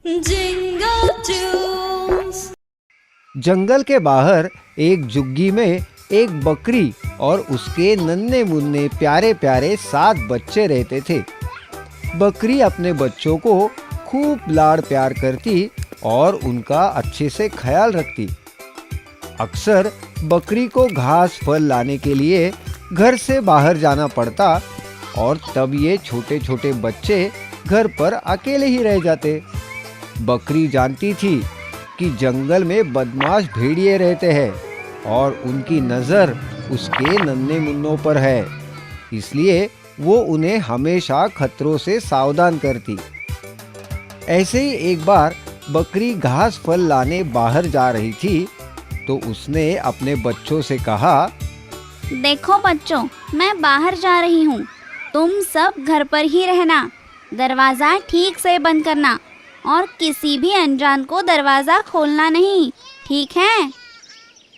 Jingle tunes। जंगल के बाहर एक झुग्गी में एक बकरी और उसके नन्हे मुन्ने प्यारे प्यारे 7 बच्चे रहते थे। बकरी अपने बच्चों को खूब लाड़ प्यार करती और उनका अच्छे से ख्याल रखती। अक्सर बकरी को घास फल लाने के लिए घर से बाहर जाना पड़ता और तब ये छोटे छोटे बच्चे घर पर अकेले ही रह जाते। बकरी जानती थी कि जंगल में बदमाश भेड़िए रहते हैं और उनकी नज़र उसके नन्हे मुन्नों पर है, इसलिए वो उन्हें हमेशा खतरों से सावधान करती। ऐसे ही एक बार बकरी घास फल लाने बाहर जा रही थी तो उसने अपने बच्चों से कहा, देखो बच्चों, मैं बाहर जा रही हूँ, तुम सब घर पर ही रहना, दरवाज़ा ठीक से बंद करना और किसी भी अनजान को दरवाज़ा खोलना नहीं, ठीक है?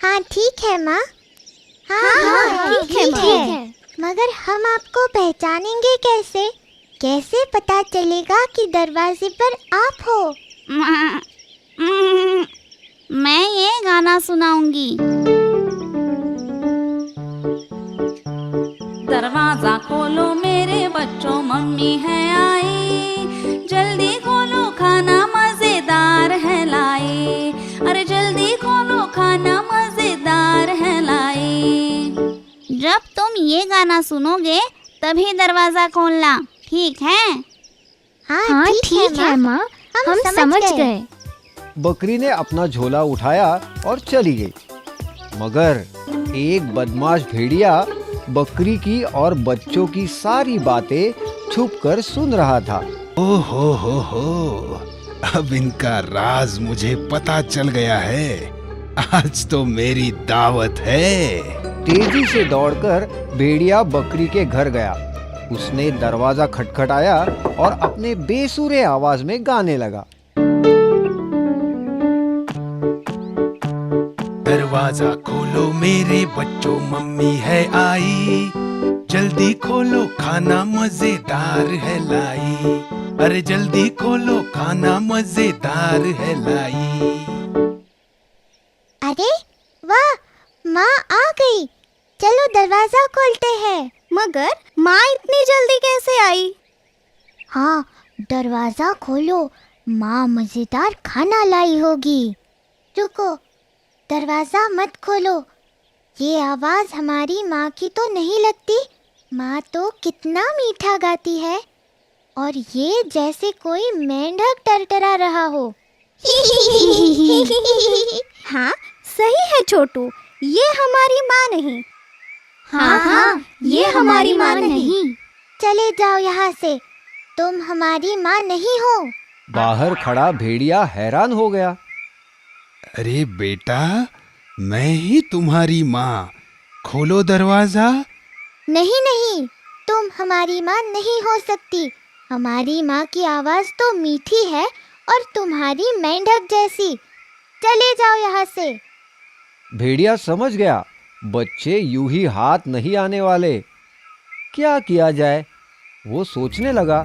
हाँ ठीक है माँ। हाँ ठीक है। मगर हम आपको पहचानेंगे कैसे? कैसे पता चलेगा कि दरवाजे पर आप हो? मैं ये गाना सुनाऊंगी। दरवाजा खोलो मेरे बच्चों, मम्मी है आई, जल्दी खोलो खाना मजेदार है लाई, अरे जल्दी खोलो खाना मजेदार है लाई। जब तुम ये गाना सुनोगे तभी दरवाज़ा खोलना, ठीक है? हाँ ठीक है माँ, हम समझ गए। बकरी ने अपना झोला उठाया और चली गई। मगर एक बदमाश भेड़िया बकरी की और बच्चों की सारी बातें छुपकर सुन रहा था। हो, अब इनका राज मुझे पता चल गया है। आज तो मेरी दावत है। तेजी से दौड़कर भेड़िया बकरी के घर गया। उसने दरवाजा खटखटाया और अपने बेसुरे आवाज में गाने लगा। दरवाजा खोलो मेरे बच्चों, मम्मी है आई, जल्दी खोलो खाना मजेदार है लाई, अरे जल्दी खोलो खाना मजेदार है लाई। अरे वाह, माँ आ गई, चलो दरवाजा खोलते हैं। मगर माँ इतनी जल्दी कैसे आई? हाँ, दरवाजा खोलो, माँ मजेदार खाना लाई होगी। रुको, दरवाजा मत खोलो, ये आवाज हमारी माँ की तो नहीं लगती। माँ तो कितना मीठा गाती है और ये जैसे कोई मेंढक टरटरा रहा हो। हाँ सही है छोटू, ये हमारी माँ नहीं। हाँ, ये हमारी माँ नहीं। चले जाओ यहाँ से, तुम हमारी माँ नहीं हो। बाहर खड़ा भेड़िया हैरान हो गया। अरे बेटा, मैं ही तुम्हारी माँ, खोलो दरवाजा। नहीं, तुम हमारी माँ नहीं हो सकती। हमारी माँ की आवाज तो मीठी है और तुम्हारी मेंढक जैसी। चले जाओ यहाँ से। भेड़िया समझ गया बच्चे यूं ही हाथ नहीं आने वाले। क्या किया जाए, वो सोचने लगा।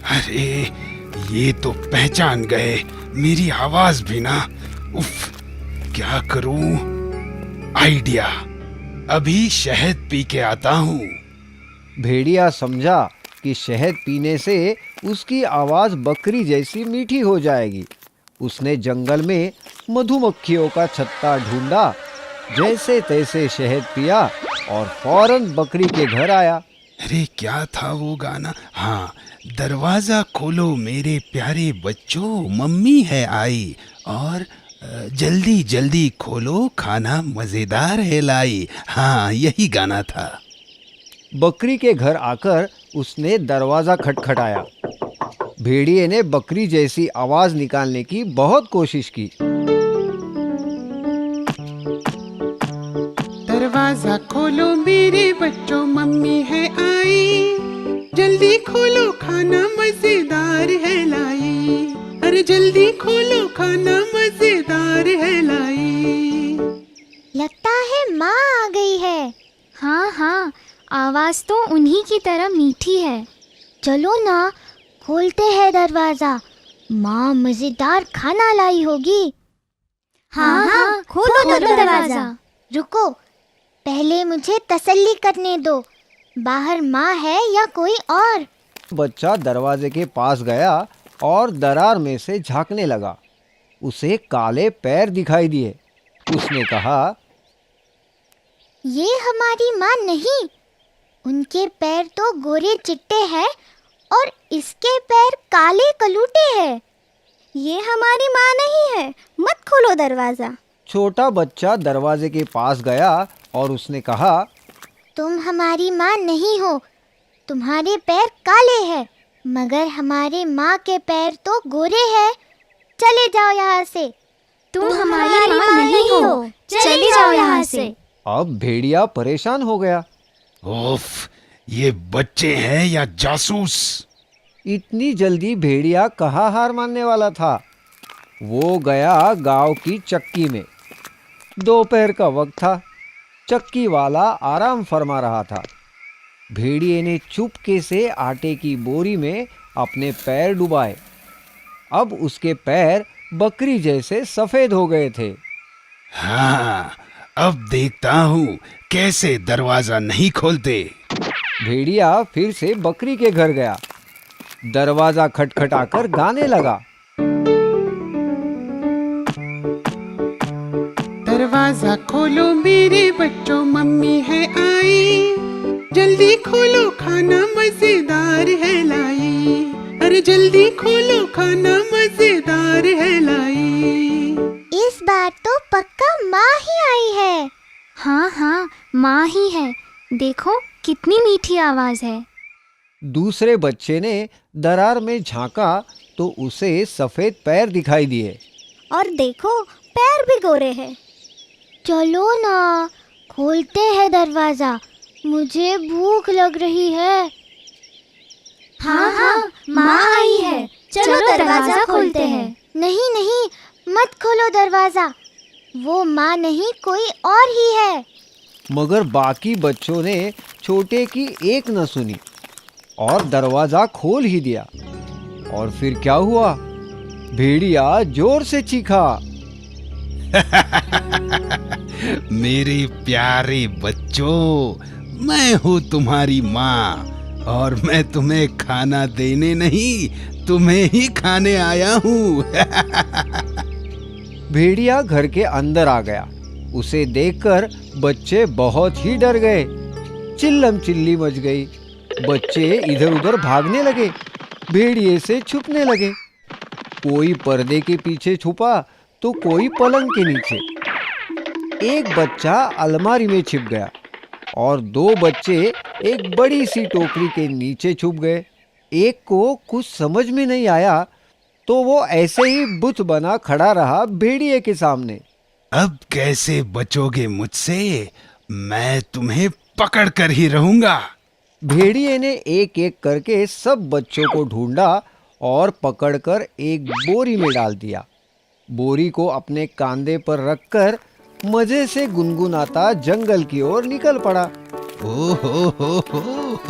अरे ये तो पहचान गए मेरी आवाज भी ना। उफ, क्या करूं? आइडिया, अभी शहद पी के आता हूँ। भेड़िया समझा कि शहद पीने से उसकी आवाज बकरी जैसी मीठी हो जाएगी। उसने जंगल में मधुमक्खियों का छत्ता ढूंढा, जैसे तैसे शहद पिया और फौरन बकरी के घर आया। अरे क्या था वो गाना? हाँ, दरवाजा खोलो मेरे प्यारे बच्चों, मम्मी है आई, और जल्दी जल्दी खोलो खाना मजेदार है लाई। हाँ, यही गाना था। बकरी के घर आकर उसने दरवाजा खटखटाया। भेड़िए ने बकरी जैसी आवाज निकालने की बहुत कोशिश की। दरवाजा खोलो मेरे बच्चों, मम्मी है आई, जल्दी खोलो खाना मजेदार है लाई, अरे जल्दी खोलो खाना मजेदार है लाई। लगता है माँ आ गई है। हाँ, आवाज तो उन्हीं की तरह मीठी है। चलो ना, खोलते हैं दरवाजा। माँ मजेदार खाना लाई होगी। हाँ हाँ, खोलो दरवाजा। रुको, पहले मुझे तसल्ली करने दो। बाहर माँ है या कोई और? बच्चा दरवाजे के पास गया और दरार में से झांकने लगा। उसे काले पैर दिखाई दिए। उसने कहा, ये हमारी माँ नहीं, उनके पैर तो गोरे चिट्टे हैं और इसके पैर काले कलूटे हैं। ये हमारी माँ नहीं है, मत खोलो दरवाजा। छोटा बच्चा दरवाजे के पास गया और उसने कहा, तुम हमारी माँ नहीं हो, तुम्हारे पैर काले हैं, मगर हमारे माँ के पैर तो गोरे हैं। चले जाओ यहाँ से। तुम हमारी माँ नहीं हो, चले जाओ यहाँ से। अब भेड़िया परेशान हो गया। ओफ, ये बच्चे हैं या जासूस? इतनी जल्दी भेड़िया कहाँ हार मानने वाला था। वो गया गांव की चक्की में। दोपहर का वक्त था। चक्की वाला आराम फरमा रहा था। भेड़िए ने चुपके से आटे की बोरी में अपने पैर डुबाए। अब उसके पैर बकरी जैसे सफेद हो गए थे। हाँ, अब देखता हूँ कैसे दरवाजा नहीं खोलते। भेड़िया फिर से बकरी के घर गया। दरवाजा खटखटाकर गाने लगा। दरवाजा खोलो मेरे बच्चों, मम्मी है आई। जल्दी खोलो, खाना मजेदार है लाई। अरे जल्दी खोलो, खाना मजेदार है लाई। इस बार तो पक्का माँ ही आई है। हाँ हाँ, माँ ही है। देखो कितनी मीठी आवाज है। दूसरे बच्चे ने दरार में झांका तो उसे सफेद पैर दिखाई दिए। और देखो, पैर भी गोरे हैं। चलो ना, खोलते हैं दरवाजा, मुझे भूख लग रही है। हाँ हाँ, माँ आई है। चलो दरवाजा खोलते हैं। नहीं नहीं, मत खोलो दरवाजा, वो माँ नहीं कोई और ही है। मगर बाकी बच्चों ने छोटे की एक न सुनी और दरवाजा खोल ही दिया। और फिर क्या हुआ? भेड़िया जोर से चीखा। मेरे प्यारे बच्चों, मैं हूँ तुम्हारी माँ और मैं तुम्हें खाना देने नहीं, तुम्हें ही खाने आया हूँ। भेड़िया घर के अंदर आ गया। उसे देखकर बच्चे बहुत ही डर गए। चिल्लम चिल्ली मच गई। बच्चे इधर उधर भागने लगे, भेड़िए से छुपने लगे। कोई पर्दे के पीछे छुपा तो कोई पलंग के नीचे। एक बच्चा अलमारी में छिप गया और दो बच्चे एक बड़ी सी टोकरी के नीचे छुप गए। एक को कुछ समझ में नहीं आया तो वो ऐसे ही बुत बना खड़ा रहा भेड़िए के सामने। अब कैसे बचोगे मुझसे? मैं तुम्हें पकड़ कर ही रहूंगा। भेड़िए ने एक एक करके सब बच्चों को ढूंढा और पकड़कर एक बोरी में डाल दिया। बोरी को अपने कांधे पर रखकर मजे से गुनगुनाता जंगल की ओर निकल पड़ा। ओ हो,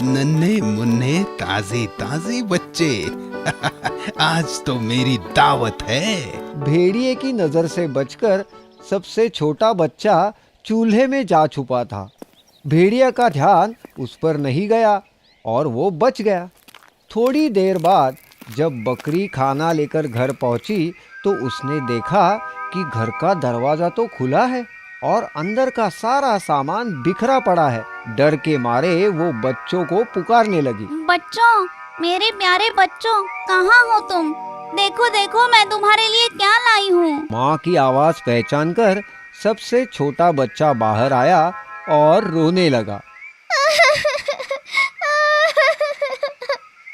नन्हे मुन्ने ताजे ताजे बच्चे। आज तो मेरी दावत है। भेड़िए की नजर से बचकर सबसे छोटा बच्चा चूल्हे में जा छुपा था। भेड़िया का ध्यान उस पर नहीं गया और वो बच गया। थोड़ी देर बाद जब बकरी खाना लेकर घर पहुंची तो उसने देखा कि घर का दरवाजा तो खुला है और अंदर का सारा सामान बिखरा पड़ा है। डर के मारे वो बच्चों को पुकारने लगी। बच्चों, मेरे प्यारे बच्चों, कहाँ हो तुम? देखो देखो, मैं तुम्हारे लिए क्या लाई हूँ। माँ की आवाज पहचान कर सबसे छोटा बच्चा बाहर आया और रोने लगा।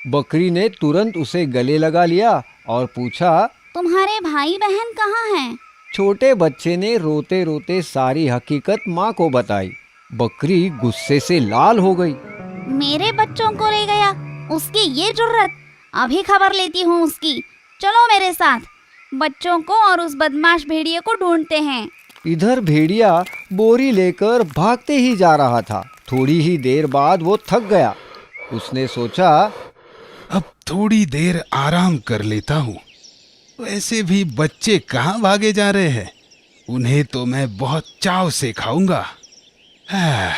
बकरी ने तुरंत उसे गले लगा लिया और पूछा, तुम्हारे भाई बहन कहाँ हैं? छोटे बच्चे ने रोते रोते सारी हकीकत माँ को बताई। बकरी गुस्से से लाल हो गई। मेरे बच्चों को ले गया, उसकी ये जुर्रत! अभी खबर लेती हूँ उसकी। चलो मेरे साथ, बच्चों को और उस बदमाश भेड़िए को ढूंढते हैं। इधर भेड़िया बोरी लेकर भागते ही जा रहा था। थोड़ी ही देर बाद वो थक गया। उसने सोचा, अब थोड़ी देर आराम कर लेता हूँ। वैसे भी बच्चे कहाँ भागे जा रहे हैं, उन्हें तो मैं बहुत चाव से खाऊंगा। हाँ।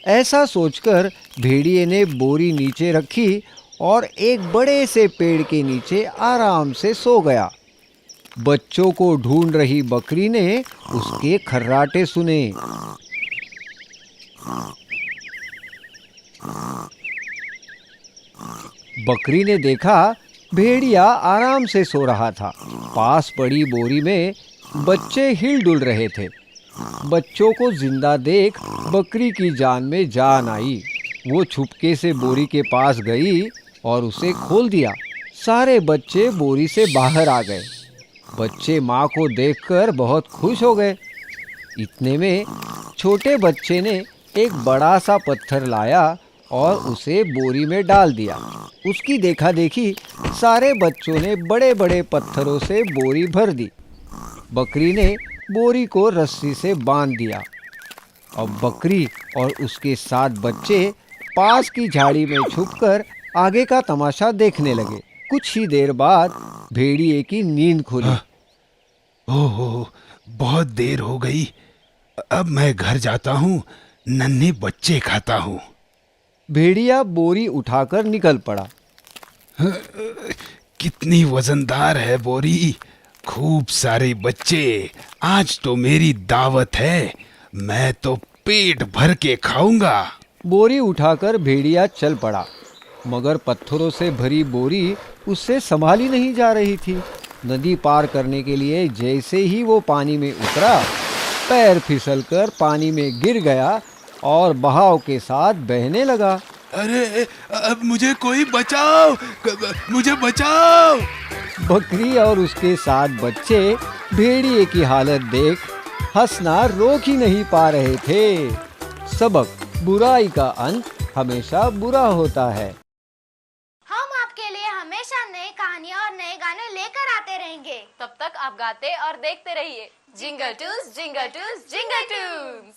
ऐसा सोचकर भेड़िए ने बोरी नीचे रखी और एक बड़े से पेड़ के नीचे आराम से सो गया। बच्चों को ढूंढ रही बकरी ने उसके खर्राटे सुने। बकरी ने देखा भेड़िया आराम से सो रहा था। पास पड़ी बोरी में बच्चे हिल डुल रहे थे। बच्चों को जिंदा देख बकरी की जान में जान आई। वो छुपके से बोरी के पास गई और उसे खोल दिया। सारे बच्चे बोरी से बाहर आ गए। बच्चे माँ को देखकर बहुत खुश हो गए। इतने में छोटे बच्चे ने एक बड़ा सा पत्थर लाया और उसे बोरी में डाल दिया। उसकी देखा देखी सारे बच्चों ने बड़े बड़े पत्थरों से बोरी भर दी। बकरी ने बोरी को रस्सी से बांध दिया। अब बकरी और उसके 7 बच्चे पास की झाड़ी में छुपकर आगे का तमाशा देखने लगे। कुछ ही देर बाद भेड़िए की नींद खुली। ओहो, बहुत देर हो गई। अब मैं घर जाता हूँ, नन्हे बच्चे खाता हूँ। भेड़िया बोरी उठाकर निकल पड़ा। कितनी वजनदार है बोरी। खूब सारे बच्चे, आज तो मेरी दावत है। मैं तो पेट भर के खाऊंगा। बोरी उठाकर भेड़िया चल पड़ा, मगर पत्थरों से भरी बोरी उससे संभाली नहीं जा रही थी। नदी पार करने के लिए जैसे ही वो पानी में उतरा, पैर फिसलकर पानी में गिर गया और बहाव के साथ बहने लगा। अरे, अब मुझे कोई बचाओ, मुझे बचाओ। बकरी और उसके 7 बच्चे भेड़िए की हालत देख हंसना रोक ही नहीं पा रहे थे। सबक: बुराई का अंत हमेशा बुरा होता है। हम आपके लिए हमेशा नई कहानियाँ और नए गाने लेकर आते रहेंगे। तब तक आप गाते और देखते रहिए जिंगल टूस जिंगल टूस जिंगल टूस।